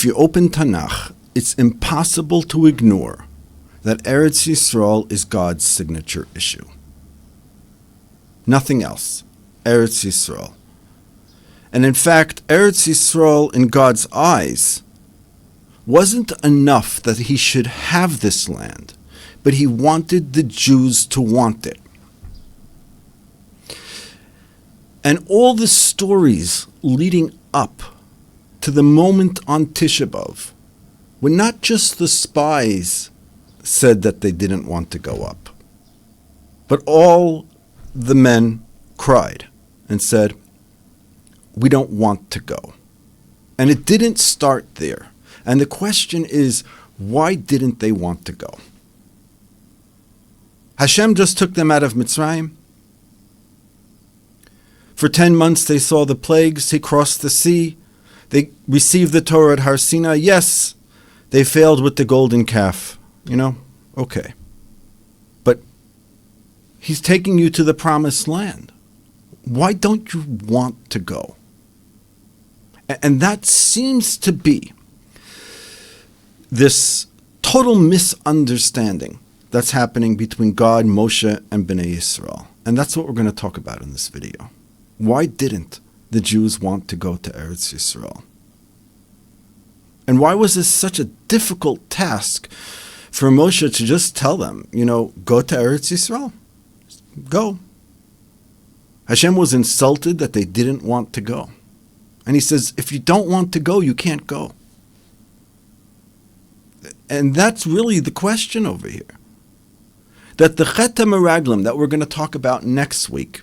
If you open Tanakh, it's impossible to ignore that Eretz Yisrael is God's signature issue. Nothing else. Eretz Yisrael. And in fact, Eretz Yisrael in God's eyes wasn't enough that he should have this land, but he wanted the Jews to want it. And all the stories leading up to the moment on Tisha B'Av were not just the spies said that they didn't want to go up, but all the men cried and said, we don't want to go. And it didn't start there. And the question is, why didn't they want to go? Hashem just took them out of Mitzrayim. For 10 months they saw the plagues. He crossed the sea. They received the Torah at Har Sinai. Yes, they failed with the golden calf. Okay. But he's taking you to the promised land. Why don't you want to go? And that seems to be this total misunderstanding that's happening between God, Moshe, and Bnei Yisrael. And that's what we're going to talk about in this video. Why didn't the Jews want to go to Eretz Yisrael? And why was this such a difficult task for Moshe to just tell them, go to Eretz Yisrael? Go. Hashem was insulted that they didn't want to go. And he says, if you don't want to go, you can't go. And that's really the question over here. That the Chet HaMeraglim that we're going to talk about next week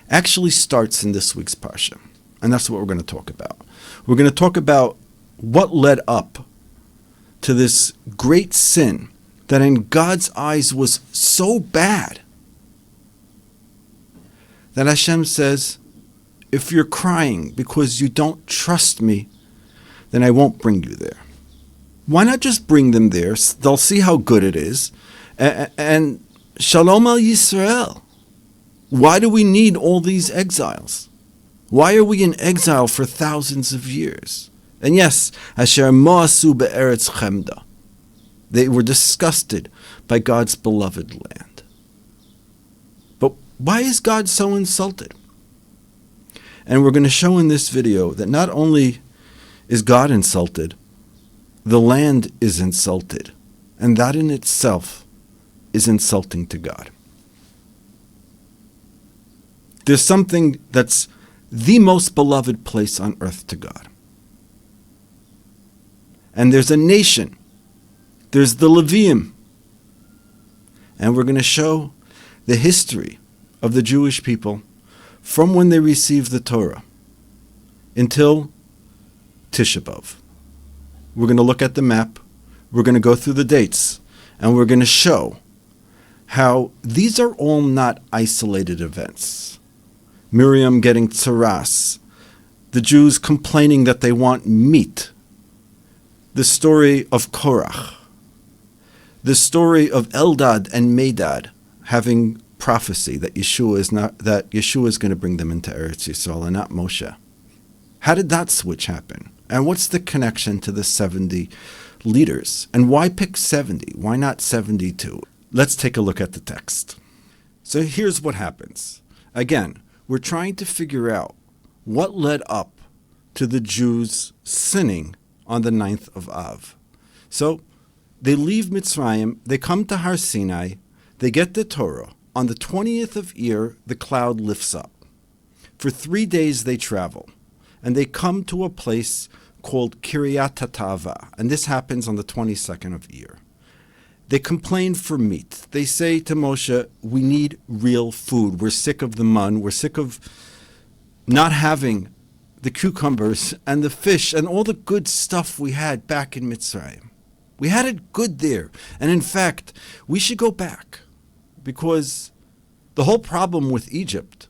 actually starts in this week's Parsha. And that's what we're going to talk about. We're going to talk about what led up to this great sin that in God's eyes was so bad that Hashem says, if you're crying because you don't trust me, then I won't bring you there. Why not just bring them there? They'll see how good it is. And Shalom al Yisrael. Why do we need all these exiles? Why are we in exile for thousands of years? And yes, Asher Moasu be'eretz Chemda. They were disgusted by God's beloved land. But why is God so insulted? And we're going to show in this video that not only is God insulted, the land is insulted. And that in itself is insulting to God. There's something that's the most beloved place on earth to God. And there's a nation. There's the Levium. And we're going to show the history of the Jewish people from when they received the Torah until Tisha B'Av. We're going to look at the map. We're going to go through the dates. And we're going to show how these are all not isolated events. Miriam getting tsaras, the Jews complaining that they want meat, the story of Korach, the story of Eldad and Medad having prophecy that Yeshua is going to bring them into Eretz Yisrael and not Moshe. How did that switch happen? And what's the connection to the 70 leaders? And why pick 70? Why not 72? Let's take a look at the text. So here's what happens. Again, we're trying to figure out what led up to the Jews sinning on the 9th of Av. So they leave Mitzrayim, they come to Har Sinai, they get the Torah. On the 20th of Iyar, the cloud lifts up. For 3 days they travel, and they come to a place called Kiryat Tatava, and this happens on the 22nd of Iyar. They complain for meat. They say to Moshe, we need real food. We're sick of the mun. We're sick of not having the cucumbers and the fish and all the good stuff we had back in Mitzrayim. We had it good there. And in fact, we should go back because the whole problem with Egypt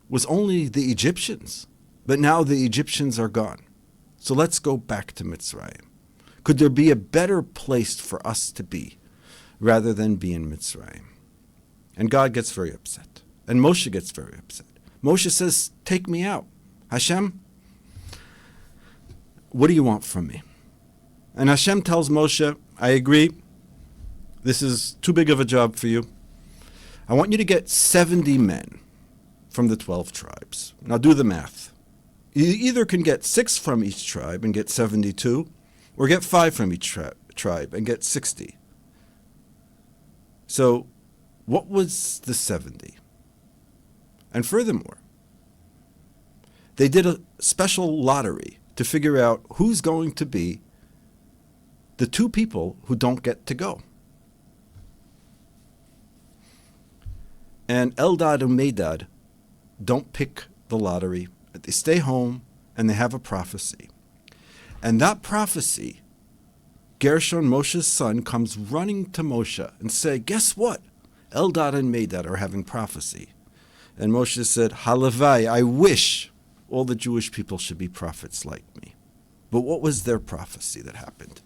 was only the Egyptians. But now the Egyptians are gone. So let's go back to Mitzrayim. Could there be a better place for us to be rather than be in Mitzrayim? And God gets very upset. And Moshe gets very upset. Moshe says, take me out. Hashem, what do you want from me? And Hashem tells Moshe, I agree, this is too big of a job for you. I want you to get 70 men from the 12 tribes. Now do the math. You either can get 6 from each tribe and get 72, or get 5 from each tribe and get 60. So what was the 70? And furthermore, they did a special lottery to figure out who's going to be the 2 people who don't get to go. And Eldad and Medad don't pick the lottery. They stay home and they have a prophecy. And that prophecy, Gershon, Moshe's son, comes running to Moshe and say, guess what? Eldad and Medad are having prophecy. And Moshe said, Halavai, I wish all the Jewish people should be prophets like me. But what was their prophecy that happened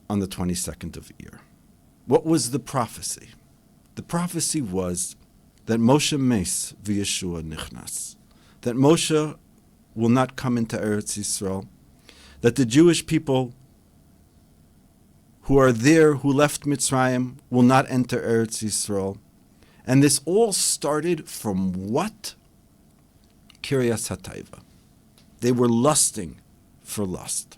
on the 22nd of Iyar? What was the prophecy? The prophecy was that Moshe mes v'Yeshua nichnas, that Moshe will not come into Eretz Yisrael, that the Jewish people who are there, who left Mitzrayim, will not enter Eretz Yisrael. And this all started from what? Kiryas HaTaiva. They were lusting for lust.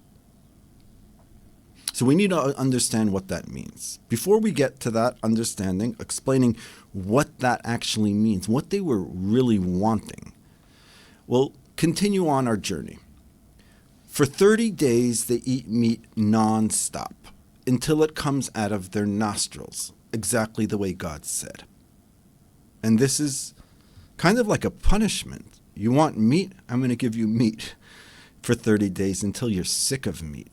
So we need to understand what that means. Before we get to that understanding, explaining what that actually means, what they were really wanting, we'll continue on our journey. For 30 days, they eat meat non-stop until it comes out of their nostrils, exactly the way God said. And this is kind of like a punishment. You want meat? I'm going to give you meat for 30 days until you're sick of meat.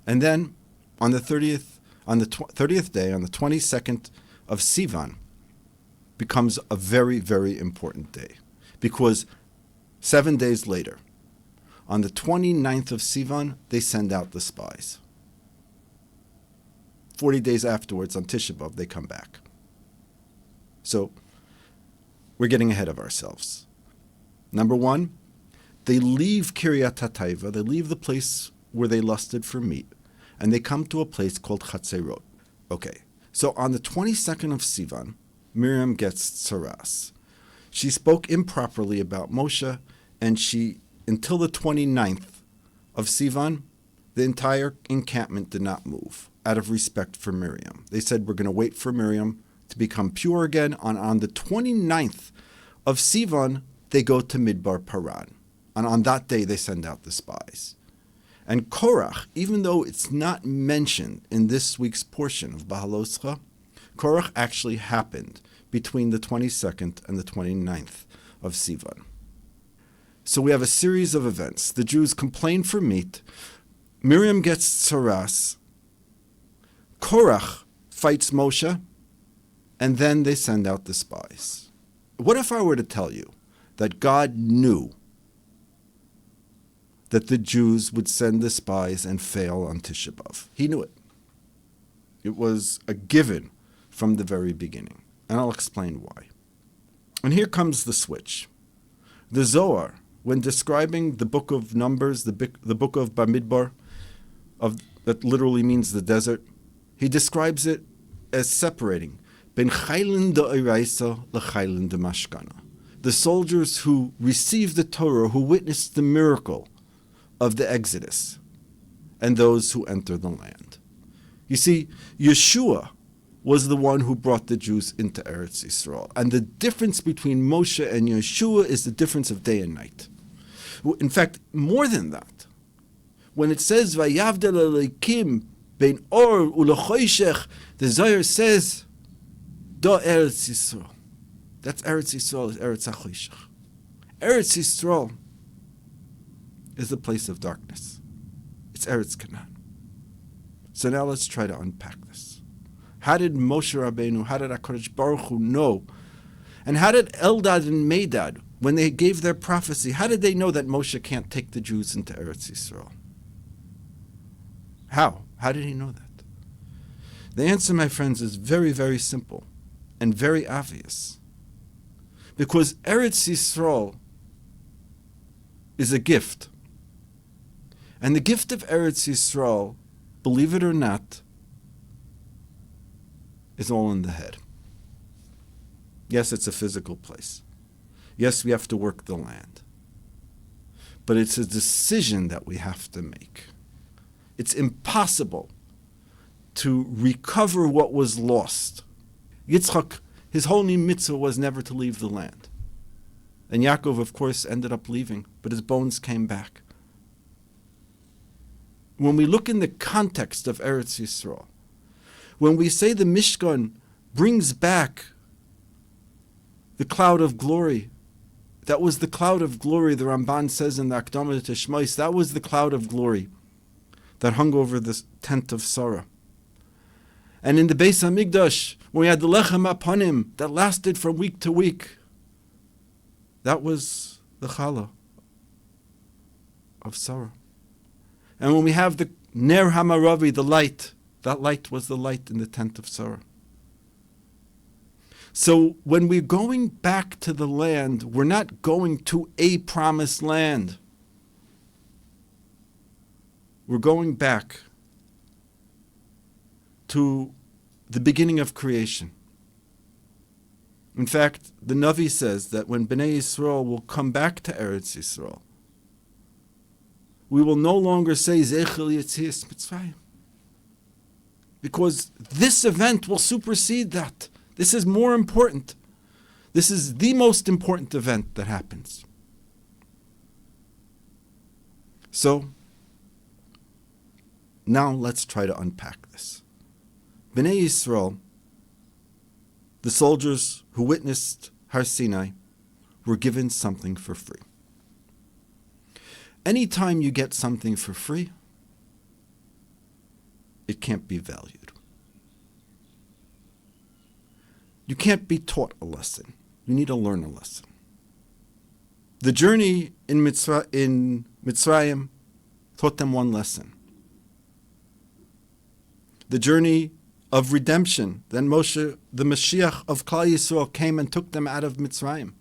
And then on the 30th day, on the 22nd of Sivan, becomes a very, very important day. Because 7 days later, on the 29th of Sivan, they send out the spies. 40 days afterwards, on Tisha B'Av, they come back. So we're getting ahead of ourselves. Number one, they leave Kiryat HaTaiva, they leave the place where they lusted for meat, and they come to a place called Chatzerot. Okay, so on the 22nd of Sivan, Miriam gets tsaras. She spoke improperly about Moshe, and until the 29th of Sivan, the entire encampment did not move, out of respect for Miriam. They said, we're going to wait for Miriam to become pure again. On the 29th of Sivan, they go to Midbar Paran. And on that day, they send out the spies. And Korach, even though it's not mentioned in this week's portion of Bahaloscha, Korach actually happened between the 22nd and the 29th of Sivan. So we have a series of events. The Jews complain for meat. Miriam gets tsaras. Korach fights Moshe. And then they send out the spies. What if I were to tell you that God knew that the Jews would send the spies and fail on Tisha B'Av? He knew it. It was a given from the very beginning. And I'll explain why. And here comes the switch. The Zohar, when describing the book of Numbers, the book of Bamidbar, that literally means the desert, he describes it as separating Ben Chaylin Da'iraisa L'Chaylin Mashkana. The soldiers who received the Torah, who witnessed the miracle of the Exodus, and those who enter the land. You see, Yeshua was the one who brought the Jews into Eretz Yisrael. And the difference between Moshe and Yeshua is the difference of day and night. In fact, more than that, when it says, Vayavdel Elokim ben or u'lechoshech, the Zohar says, Da Eretz Yisrael. That's Eretz Yisrael, is Eretz HaChoshech. Eretz Yisrael is the place of darkness. It's Eretz Canaan. So now let's try to unpack this. How did Moshe Rabbeinu, how did HaKadosh Baruch Hu know? And how did Eldad and Medad, when they gave their prophecy, how did they know that Moshe can't take the Jews into Eretz Yisrael? How? How did he know that? The answer, my friends, is very, very simple and very obvious. Because Eretz Yisrael is a gift. And the gift of Eretz Yisrael, believe it or not, is all in the head. Yes, it's a physical place. Yes, we have to work the land. But it's a decision that we have to make. It's impossible to recover what was lost. Yitzchak, his holy mitzvah was never to leave the land. And Yaakov, of course, ended up leaving, but his bones came back. When we look in the context of Eretz Yisrael, when we say the Mishkan brings back the cloud of glory, that was the cloud of glory, the Ramban says in the Akdama Teshmais, that was the cloud of glory that hung over the tent of Sarah. And in the Beis HaMikdash, when we had the Lechem Apanim that lasted from week to week, that was the Challah of Sarah. And when we have the Ner Hamaravi, the light, that light was the light in the tent of Sarah. So when we're going back to the land, we're not going to a promised land. We're going back to the beginning of creation. In fact, the Navi says that when Bnei Yisrael will come back to Eretz Yisrael, we will no longer say Zechel Yetzias Mitzrayim, because this event will supersede that. This is more important. This is the most important event that happens. So, now let's try to unpack this. Bnei Yisrael, the soldiers who witnessed Har Sinai, were given something for free. Anytime you get something for free, it can't be valued. You can't be taught a lesson. You need to learn a lesson. The journey in Mitzrayim taught them one lesson. The journey of redemption, then Moshe, the Mashiach of Klal Yisrael, came and took them out of Mitzrayim.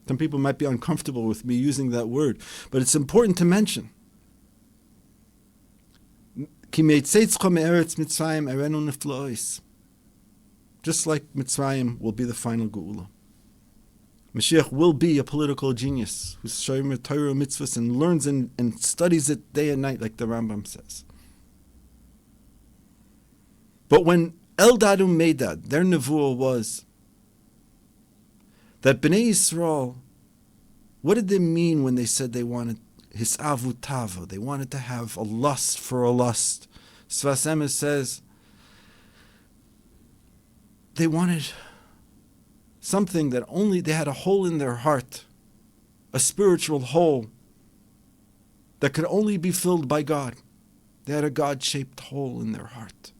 Some people might be uncomfortable with me using that word, but it's important to mention. Ki me'etzetzcha me'eretz Mitzrayim erenu neflois. Just like Mitzrayim will be the final Geula. Mashiach will be a political genius who's shomer Torah mitzvahs and learns and studies it day and night, like the Rambam says. But when Eldad and Medad, their nevuah was that Bnei Yisrael, what did they mean when they said they wanted hisavu tava? They wanted to have a lust for a lust. Sfas Emes says they wanted something that only they had a hole in their heart, a spiritual hole that could only be filled by God. They had a God-shaped hole in their heart.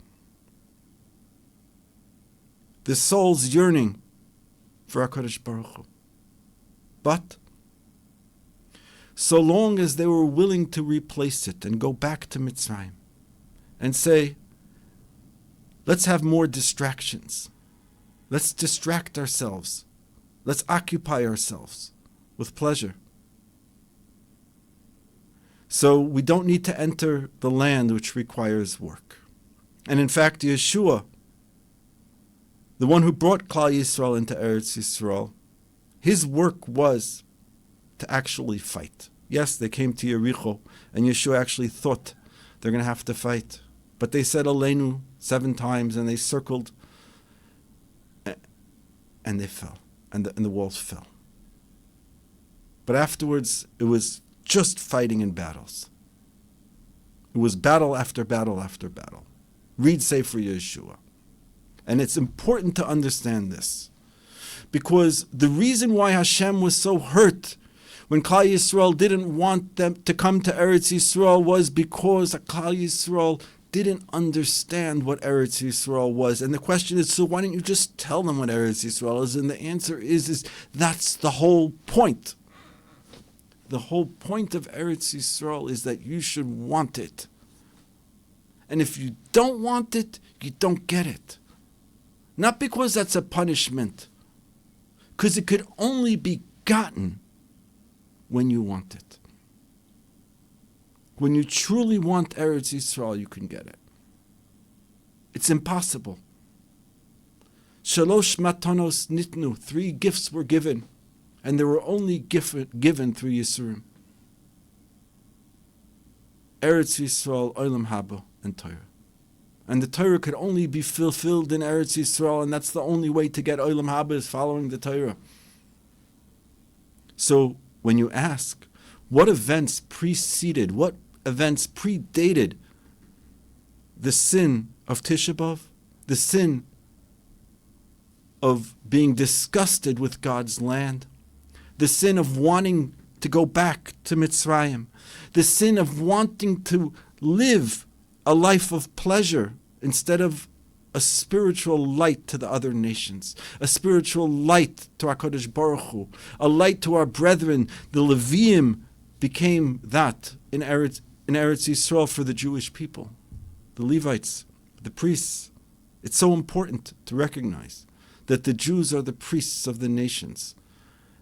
The soul's yearning for HaKadosh Baruch Hu. But so long as they were willing to replace it and go back to Mitzrayim and say, let's have more distractions. Let's distract ourselves. Let's occupy ourselves with pleasure. So we don't need to enter the land which requires work. And in fact, Yeshua, the one who brought Klal Yisrael into Eretz Yisrael, his work was to actually fight. Yes, they came to Yericho, and Yeshua actually thought they're going to have to fight. But they said Aleinu 7 times, and they circled, and they fell, and the walls fell. But afterwards, it was just fighting in battles. It was battle after battle after battle. Read Sefer Yeshua. And it's important to understand this, because the reason why Hashem was so hurt when Klal Yisrael didn't want them to come to Eretz Yisrael was because Klal Yisrael didn't understand what Eretz Yisrael was. And the question is, so why don't you just tell them what Eretz Yisrael is? And the answer is that's the whole point. The whole point of Eretz Yisrael is that you should want it. And if you don't want it, you don't get it. Not because that's a punishment, because it could only be gotten when you want it. When you truly want Eretz Yisrael, you can get it. It's impossible. Shalosh matanos nitnu, 3 gifts were given, and they were only given through Yisurim. Eretz Yisrael, Olam Haba, and Torah. And the Torah could only be fulfilled in Eretz Yisrael, and that's the only way to get Olam Haba is following the Torah. So when you ask, what events predated the sin of Tisha B'Av, the sin of being disgusted with God's land, the sin of wanting to go back to Mitzrayim, the sin of wanting to live a life of pleasure instead of a spiritual light to the other nations, a spiritual light to HaKadosh Baruch Hu, a light to our brethren. The Leviim became that in Eretz Yisrael for the Jewish people, the Levites, the priests. It's so important to recognize that the Jews are the priests of the nations,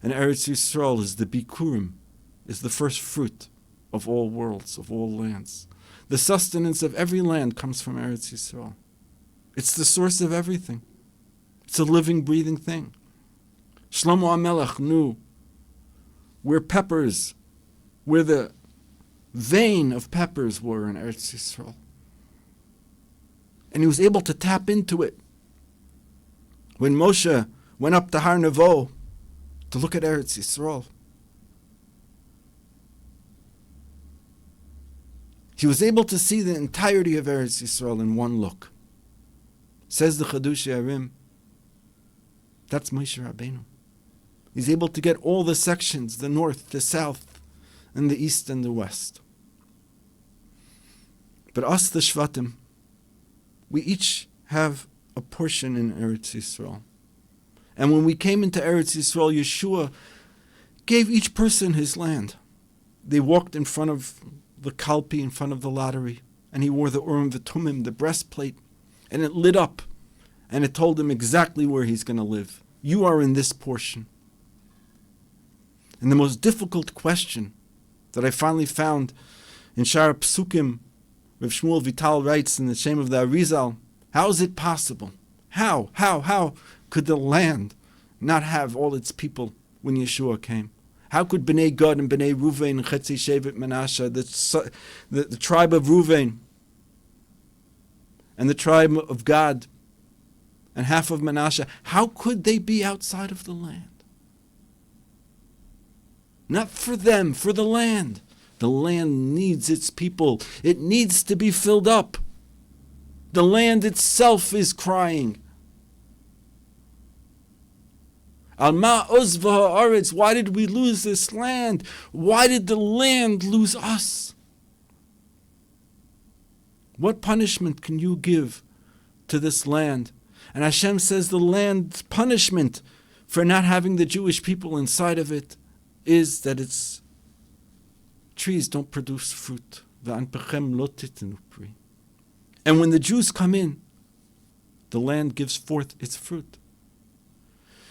and Eretz Yisrael is the Bikurim, is the first fruit of all worlds, of all lands. The sustenance of every land comes from Eretz Yisrael. It's the source of everything. It's a living, breathing thing. Shlomo HaMelech knew where the vein of peppers were in Eretz Yisrael. And he was able to tap into it. When Moshe went up to Har Nevo to look at Eretz Yisrael, he was able to see the entirety of Eretz Yisrael in one look. Says the Chadush Yarim, that's Moshe Rabbeinu. He's able to get all the sections, the north, the south, and the east and the west. But us, the Shvatim, we each have a portion in Eretz Yisrael. And when we came into Eretz Yisrael, Yeshua gave each person his land. They walked in front of the Kalpi, in front of the lottery, and he wore the Urim V'Tumim, the breastplate, and it lit up, and it told him exactly where he's going to live. You are in this portion. And the most difficult question that I finally found in Shar Psukim, Rav Shmuel Vital writes in the Shem of the Arizal, how is it possible? How could the land not have all its people when Yeshua came? How could Bnei Gad and Bnei Ruvain and Chetzi Shevet Menashe, the tribe of Ruvain, and the tribe of Gad, and half of Menashe, how could they be outside of the land? Not for them, for the land. The land needs its people. It needs to be filled up. The land itself is crying. Alma ozva haaretz, why did we lose this land? Why did the land lose us? What punishment can you give to this land? And Hashem says the land's punishment for not having the Jewish people inside of it is that its trees don't produce fruit. And when the Jews come in, the land gives forth its fruit.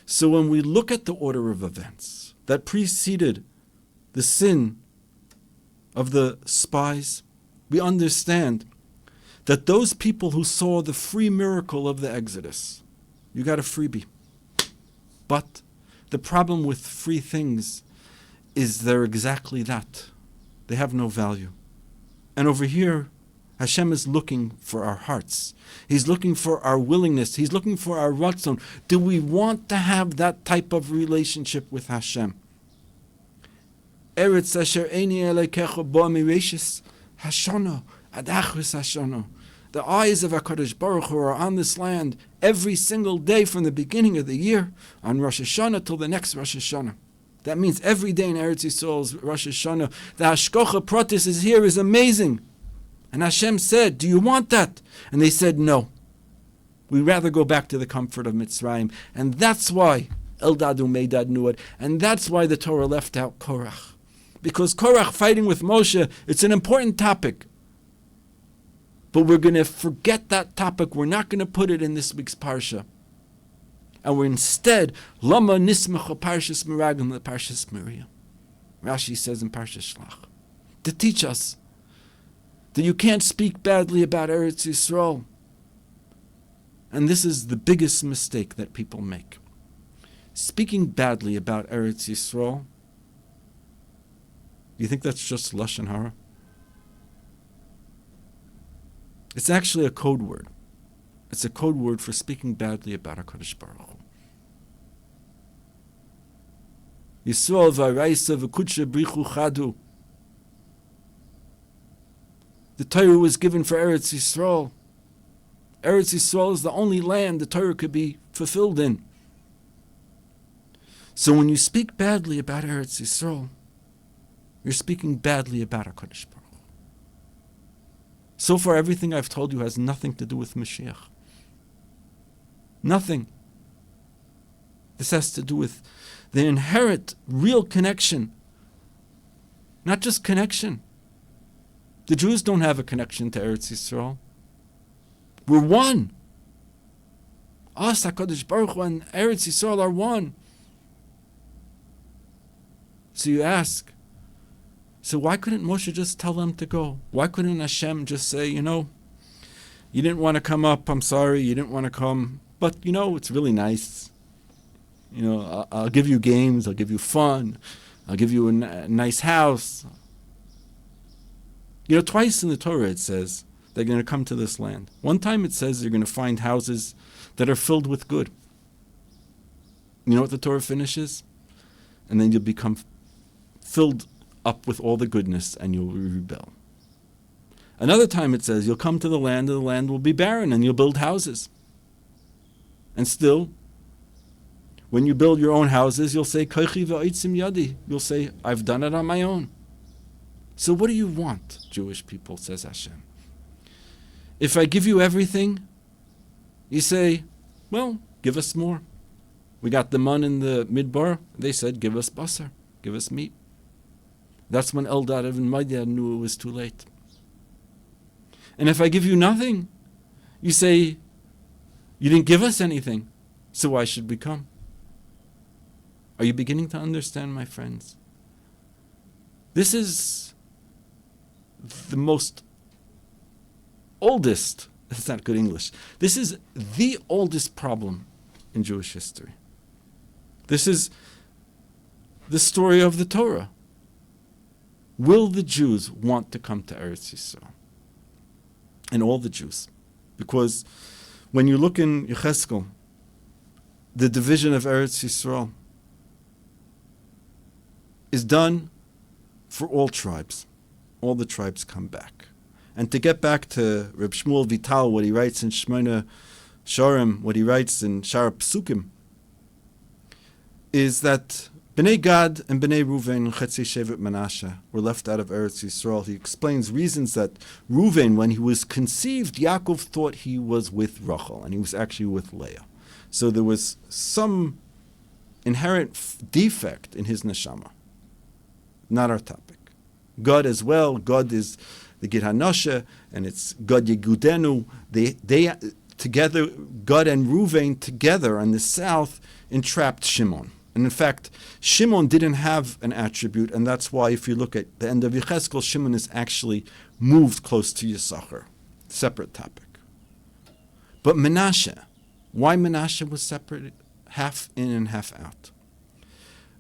So when we look at the order of events that preceded the sin of the spies, we understand that those people who saw the free miracle of the Exodus, you got a freebie. But the problem with free things is they're exactly that. They have no value. And over here, Hashem is looking for our hearts. He's looking for our willingness. He's looking for our ratzon. Do we want to have that type of relationship with Hashem? Eretz asher eini elekecha bo mireshis hashono adachris hashono. The eyes of HaKadosh Baruch Hu are on this land every single day from the beginning of the year, on Rosh Hashanah till the next Rosh Hashanah. That means every day in Eretz Yisrael's Rosh Hashanah, the Hashkocha Pratis is here, is amazing. And Hashem said, do you want that? And they said, no. We'd rather go back to the comfort of Mitzrayim. And that's why Eldad Umeidad knew it. And that's why the Torah left out Korach. Because Korach fighting with Moshe, it's an important topic. But we're going to forget that topic. We're not going to put it in this week's Parsha. And we're instead, Lama Nismacha Parshas Meraglim, the Parshas Miriam. Rashi says in Parshas Shlach, to teach us that you can't speak badly about Eretz Yisrael. And this is the biggest mistake that people make. Speaking badly about Eretz Yisrael, you think that's just Lashon Hara? It's actually a code word. It's a code word for speaking badly about HaKadosh Baruch Hu. Yisrael v'araisa v'kudsha brichu chadu. The Torah was given for Eretz Yisrael. Eretz Yisrael is the only land the Torah could be fulfilled in. So when you speak badly about Eretz Yisrael, you're speaking badly about HaKadosh Baruch Hu. So far, everything I've told you has nothing to do with Mashiach. Nothing. This has to do with the inherent, real connection. Not just connection. The Jews don't have a connection to Eretz Yisrael. We're one. Us, HaKadosh Baruch Hu, and Eretz Yisrael are one. So you ask, so why couldn't Moshe just tell them to go? Why couldn't Hashem just say, you didn't want to come up, I'm sorry, you didn't want to come, but it's really nice. I'll give you games, I'll give you fun, I'll give you a nice house. Twice in the Torah it says they're going to come to this land. One time it says you're going to find houses that are filled with good. You know what the Torah finishes? And then you'll become filled up with all the goodness and you'll rebel. Another time it says you'll come to the land and the land will be barren and you'll build houses. And still, when you build your own houses, you'll say, Kochi v'oitzim yadi. You'll say, I've done it on my own. So what do you want, Jewish people, says Hashem? If I give you everything, you say, well, give us more. We got the man in the midbar. They said, give us basar, give us meat. That's when Eldad and Madian knew it was too late. And if I give you nothing, you say, you didn't give us anything, so why should we come? Are you beginning to understand, my friends? This is the most oldest, that's not good English, this is the oldest problem in Jewish history. This is the story of the Torah. Will the Jews want to come to Eretz Yisrael? And all the Jews. Because when you look in Yecheskel, the division of Eretz Yisrael is done for all tribes. All the tribes come back. And to get back to Reb Shmuel Vital, what he writes in Shemona Sharim, what he writes in Shar Psukim, is that Bnei Gad and Bnei Ruvain, Chetzi Shevet Menashe, were left out of Eretz Yisrael. He explains reasons that Ruvain, when he was conceived, Yaakov thought he was with Rachel, and he was actually with Leah. So there was some inherent defect in his neshama. Not our topic. God as well, God is the Gid HaNashe, and it's God Yegudenu. They together, God and Ruvain together in the south entrapped Shimon. And in fact, Shimon didn't have an attribute, and that's why if you look at the end of Yecheskel, Shimon is actually moved close to Yisachar. Separate topic. But Menashe, why Menashe was separated? Half in and half out.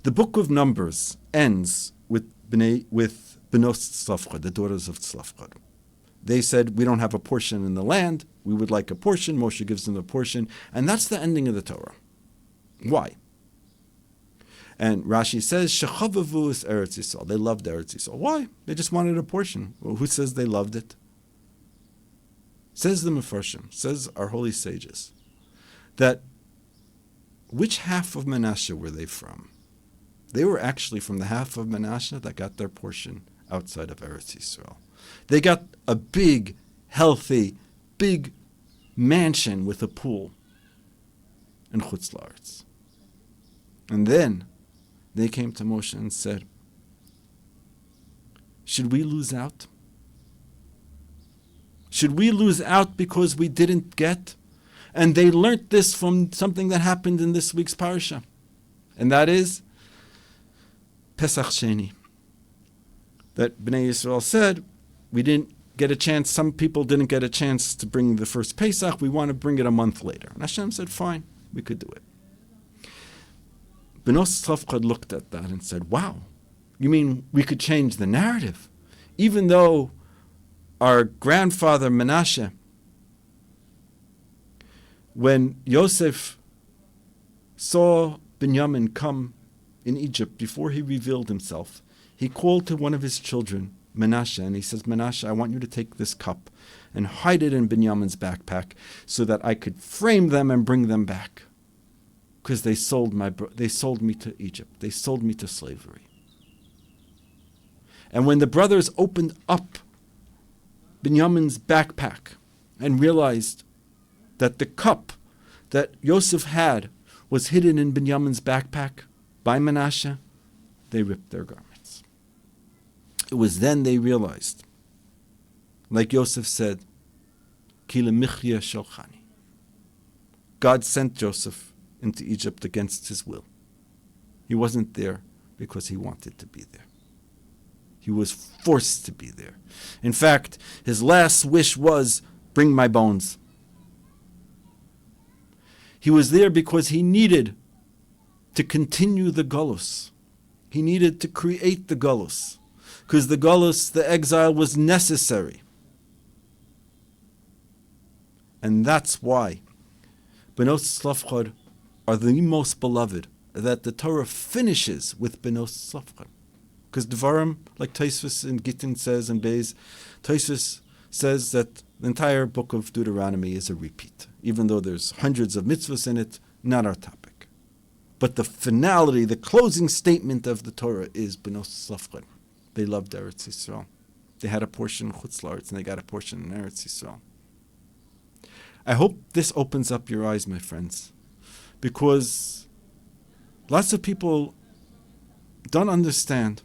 The book of Numbers ends with Benos Tzlafchad, the daughters of Tzlafchad. They said, we don't have a portion in the land, we would like a portion. Moshe gives them a portion, and that's the ending of the Torah. Why? And Rashi says, Shechavavu is Eretz Yisrael. They loved Eretz Yisrael. Why? They just wanted a portion. Well, who says they loved it? Says the Mefarshim, says our holy sages, that which half of Menashe were they from? They were actually from the half of Menashe that got their portion outside of Eretz Yisrael. They got a big, healthy, big mansion with a pool in Chutz La'aretz. And then they came to Moshe and said, should we lose out? Should we lose out because we didn't get? And they learnt this from something that happened in this week's parasha. And that is Pesach Sheni. That Bnei Yisrael said, we didn't get a chance. Some people didn't get a chance to bring the first Pesach. We want to bring it a month later. And Hashem said, fine, we could do it. Benos Tzlafchad looked at that and said, wow, you mean we could change the narrative? Even though our grandfather Menashe, when Yosef saw Binyamin come in Egypt before he revealed himself, he called to one of his children, Menashe, and he says, Menashe, I want you to take this cup and hide it in Binyamin's backpack so that I could frame them and bring them back. Because they sold me to Egypt. They sold me to slavery. And when the brothers opened up Binyamin's backpack and realized that the cup that Yosef had was hidden in Binyamin's backpack by Menashe, they ripped their garments. It was then they realized, like Yosef said, Ki lemichya sholchani. God sent Joseph into Egypt against his will. He wasn't there because he wanted to be there. He was forced to be there. In fact, his last wish was, bring my bones. He was there because he needed to continue the Golus. He needed to create the Golus. Because the Golus, the exile, was necessary. And that's why Benos Tzlafchad are the most beloved, that the Torah finishes with Benos Tzlafchad. Because Devarim, like Tosfos and Gittin says and Beis, Tosfos says that the entire book of Deuteronomy is a repeat. Even though there's hundreds of mitzvahs in it, not our topic. But the finality, the closing statement of the Torah is Benos Tzlafchad. They loved Eretz Yisrael. They had a portion in Chutz La'aretz and they got a portion in Eretz Yisrael. I hope this opens up your eyes, my friends, because lots of people don't understand.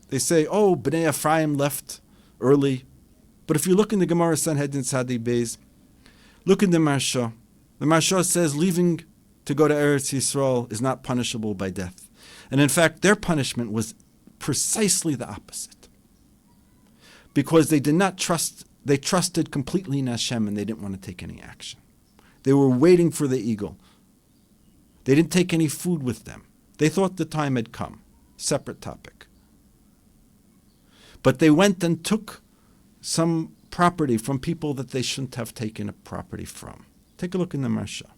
They say, oh, Bnei Ephraim left early. But if you look in the Gemara Sanhedrin Tzadi Beis, look in the Marsha. The Marsha says leaving to go to Eretz Yisrael is not punishable by death. And in fact, their punishment was precisely the opposite. Because they did not trust, they trusted completely in Hashem and they didn't want to take any action. They were waiting for the eagle. They didn't take any food with them. They thought the time had come. Separate topic. But they went and took some property from people that they shouldn't have taken a property from. Take a look in the Marsha.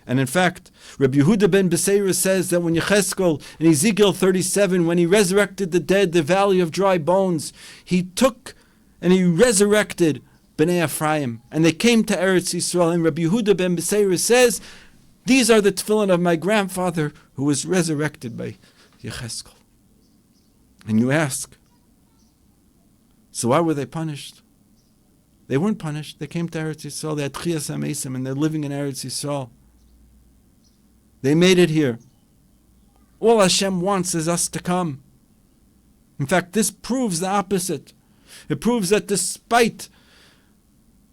And in fact, Rabbi Yehuda ben Beseira says that when Yecheskel in Ezekiel 37, when he resurrected the dead, the valley of dry bones, he took and he resurrected Bnei Ephraim. And they came to Eretz Yisrael. And Rabbi Yehuda ben Beseira says, these are the tefillin of my grandfather who was resurrected by Yecheskel. And you ask, so why were they punished? They weren't punished. They came to Eretz Yisrael. They had Tchias HaMesim and they're living in Eretz Yisrael. They made it here. All Hashem wants is us to come. In fact, this proves the opposite. It proves that despite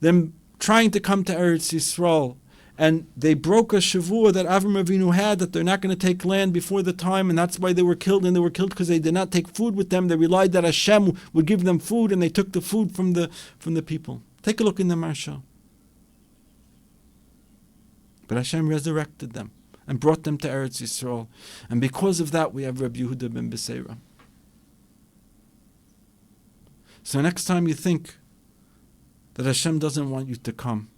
them trying to come to Eretz Yisrael, and they broke a shavua that Avram Avinu had, that they're not going to take land before the time, and that's why they were killed. And they were killed because they did not take food with them. They relied that Hashem would give them food, and they took the food from the people. Take a look in the Marsha. But Hashem resurrected them and brought them to Eretz Yisrael. And because of that, we have Rabbi Yehuda ben Beseira. So next time you think that Hashem doesn't want you to come,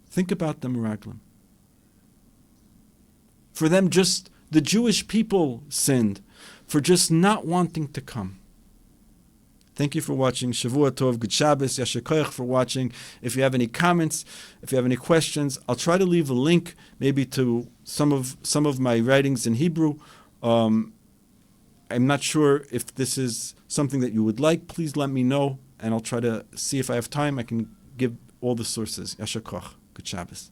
think about the Meraglim. For them, just the Jewish people sinned for just not wanting to come. Thank you for watching. Shavua Tov, Good Shabbos, Yasher Koach for watching. If you have any comments, if you have any questions, I'll try to leave a link maybe to some of my writings in Hebrew. I'm not sure if this is something that you would like. Please let me know, and I'll try to see if I have time. I can give all the sources. Yasher Koach. Good Shabbos.